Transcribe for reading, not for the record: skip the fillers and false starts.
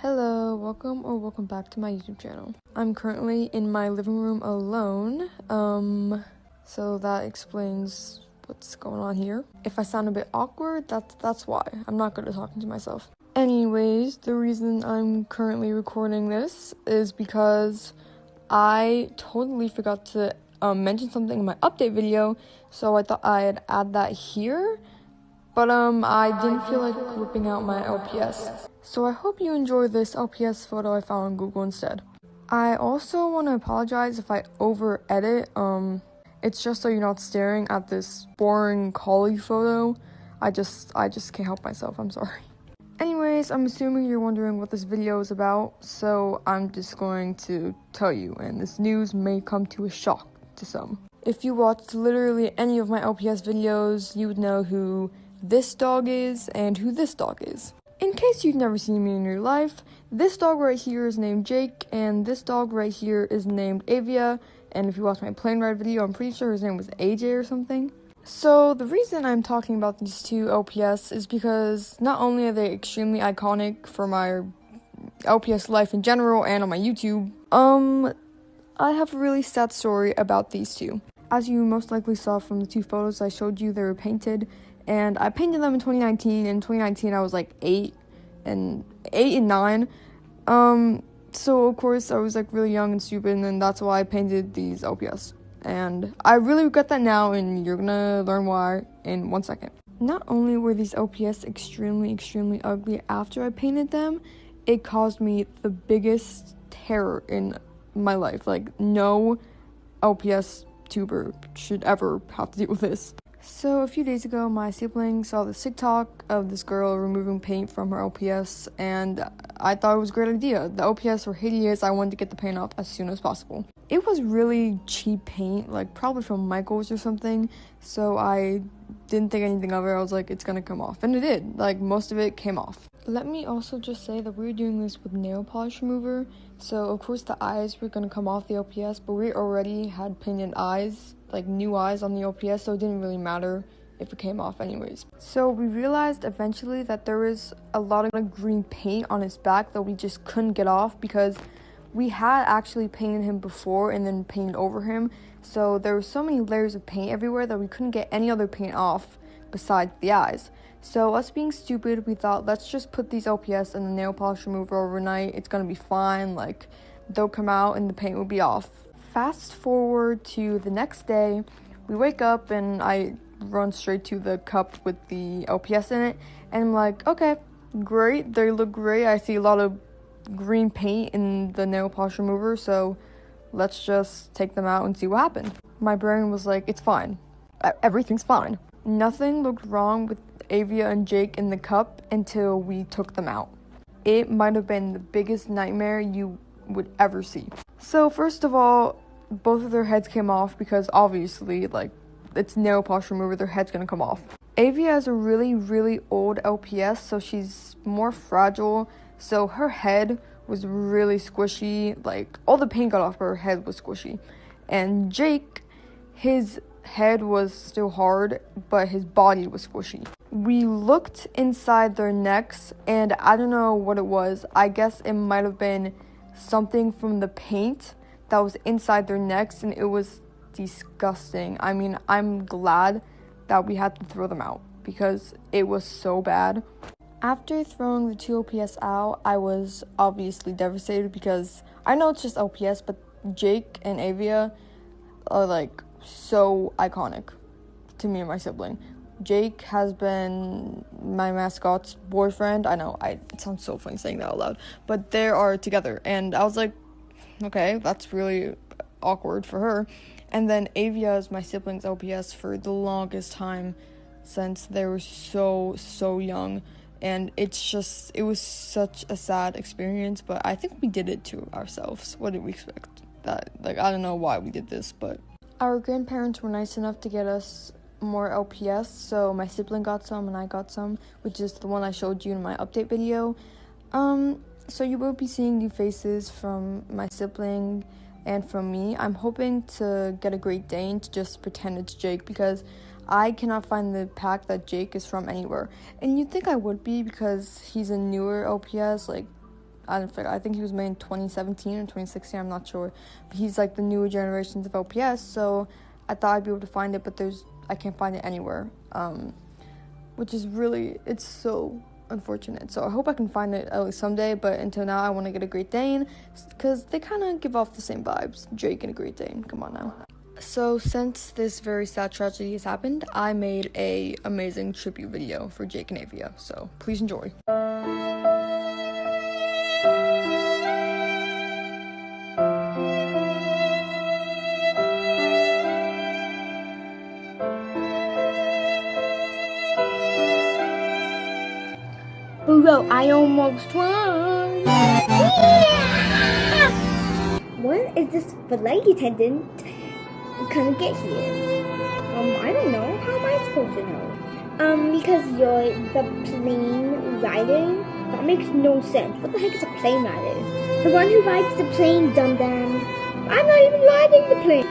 Hello, welcome back to my YouTube channel. I'm currently in my living room alone, so that explains what's going on here. If I sound a bit awkward, that's why. I'm not good at talking to myself. Anyways, the reason I'm currently recording this is because I totally forgot to mention something in my update video, so I thought I'd add that here. But I didn't feel like whipping out my LPS. So I hope you enjoy this LPS photo I found on Google instead. I also want to apologize if I over edit. It's just so you're not staring at this boring collie photo. I just can't help myself, I'm sorry. Anyways, I'm assuming you're wondering what this video is about, so I'm just going to tell you, and this news may come to a shock to some. If you watched literally any of my LPS videos, you would know who this dog is and who this dog is. In case you've never seen me in your life, this dog right here is named Jake, and this dog right here is named Avia, and if you watch my plane ride video, I'm pretty sure his name was AJ or something. So the reason I'm talking about these two LPS is because not only are they extremely iconic for my LPS life in general and on my YouTube, I have a really sad story about these two. As you most likely saw from the two photos I showed you, they were painted, and I painted them in 2019. In 2019, I was like 8 and 9. So of course I was like really young and stupid, and that's why I painted these LPS. And I really regret that now, and you're gonna learn why in 1 second. Not only were these LPS extremely ugly after I painted them, it caused me the biggest terror in my life. Like, no LPS tuber should ever have to deal with this. So a few days ago, my sibling saw this TikTok of this girl removing paint from her LPS, and I thought it was a great idea. The LPS were hideous. I wanted to get the paint off as soon as possible. It was really cheap paint, like probably from Michael's or something, so I didn't think anything of it. I was like, it's gonna come off, and it did. Like, most of it came off. Let me also just say that we were doing this with nail polish remover, so of course the eyes were gonna come off the LPS, but we already had painted eyes, like new eyes on the LPS, so it didn't really matter if it came off anyways. So we realized eventually that there was a lot of green paint on his back that we just couldn't get off because we had actually painted him before and then painted over him, so there were so many layers of paint everywhere that we couldn't get any other paint off besides the eyes. So us being stupid, we thought, let's just put these LPS in the nail polish remover overnight. It's gonna be fine, like they'll come out and the paint will be off. Fast forward to the next day, we wake up and I run straight to the cup with the LPS in it, and I'm like, okay, great, they look great. I see a lot of green paint in the nail polish remover, so let's just take them out and see what happened. My brain was like, it's fine, everything's fine. Nothing looked wrong with Avia and Jake in the cup until we took them out. It might have been the biggest nightmare you would ever see. So first of all, both of their heads came off because obviously, like, it's nail polish remover, their head's gonna come off. Avia is a really old LPS, so she's more fragile, so her head was really squishy. Like, all the paint got off, but her head was squishy. And Jake, his head was still hard, but his body was squishy. We looked inside their necks, and I don't know what it was. I guess it might have been something from the paint that was inside their necks, and it was disgusting. I mean, I'm glad that we had to throw them out because it was so bad. After throwing the two LPS out, I was obviously devastated because I know it's just LPS, but Jake and Avia are like so iconic to me and my sibling. Jake has been my mascot's boyfriend. I know, it sounds so funny saying that out loud, but they are together, and I was like, okay, that's really awkward for her. And then Avia is my sibling's LPS for the longest time since they were so young, and it was such a sad experience, but I think we did it to ourselves. What did we expect? That, like, I don't know why we did this, but our grandparents were nice enough to get us more LPS, so my sibling got some and I got some, which is the one I showed you in my update video. So you will be seeing new faces from my sibling and from me. I'm hoping to get a Great Dane to just pretend it's Jake because I cannot find the pack that Jake is from anywhere. And you'd think I would be because he's a newer LPS, like I think he was made in 2017 or 2016, I'm not sure. But he's like the newer generations of OPS, so I thought I'd be able to find it, but I can't find it anywhere, which is really, it's so unfortunate. So I hope I can find it at least someday, but until now I want to get a Great Dane, because they kind of give off the same vibes. Jake and a Great Dane, come on now. So since this very sad tragedy has happened, I made a amazing tribute video for Jake and Avia, so please enjoy. Bro, I almost won! Yeah! When is this flight attendant gonna get here? I don't know. How am I supposed to know? Because you're the plane rider? That makes no sense. What the heck is a plane rider? The one who rides the plane, dum-dum. I'm not even riding the plane.